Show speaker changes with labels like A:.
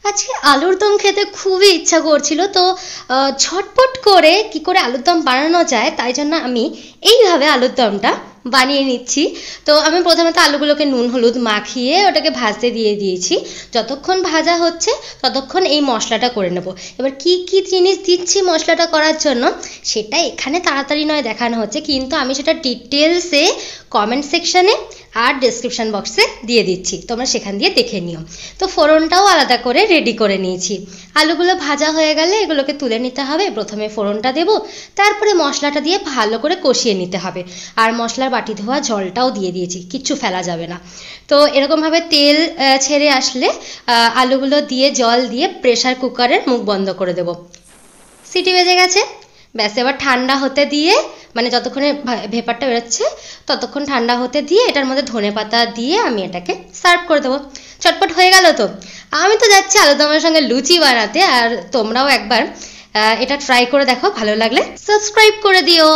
A: আজকে আলুর দম খেতে খুবই ইচ্ছা করছিল, তো ঝটপট করে কি করে আলুর দম বানানো যায় তাই জন্য আমি এইভাবে আলুর দমটা বানিয়ে নিচ্ছি। তো আমি প্রথমে তো আলুগুলোকে নুন হলুদ মাখিয়ে ওটাকে ভাজতে দিয়ে দিয়েছি। যতক্ষণ ভাজা হচ্ছে ততক্ষণ এই মশলাটা করে নেব। এবার কি কি জিনিস দিচ্ছি মশলাটা করার জন্য সেটা এখানে তাড়াতাড়ি নয় দেখানো হচ্ছে, কিন্তু আমি সেটা ডিটেলসে কমেন্ট সেকশানে আর ডেসক্রিপশন বক্সে দিয়ে দিচ্ছি, তোমরা সেখান দিয়ে দেখে নিও। তো ফোড়নটাও আলাদা করে রেডি করে নিয়েছি। আলুগুলো ভাজা হয়ে গেলে এগুলোকে তুলে নিতে হবে। প্রথমে ফোড়নটা দেবো, তারপরে মশলাটা দিয়ে ভালো করে কষিয়ে নিতে হবে। আর মশলার বাটি ধোয়া জলটাও দিয়ে দিয়েছি, কিচ্ছু ফেলা যাবে না। তো এরকমভাবে তেল ছেড়ে আসলে আলুগুলো দিয়ে জল দিয়ে প্রেসার কুকারের মুখ বন্ধ করে দেবো। সিটি বেজে গেছে, ব্যাস এবার ঠান্ডা হতে দিয়ে, মানে যতক্ষণে ভেপারটা বেরোচ্ছে ততক্ষণ ঠান্ডা হতে দিয়ে এটার মধ্যে ধনেপাতা দিয়ে আমি এটাকে সার্ভ করে দেবো। চটপট হয়ে গেল। তো আমি তো যাচ্ছি আলুদমের সঙ্গে লুচি বানাতে, আর তোমরাও একবার এটা ট্রাই করে দেখো, ভালো লাগলে সাবস্ক্রাইব করে দিও।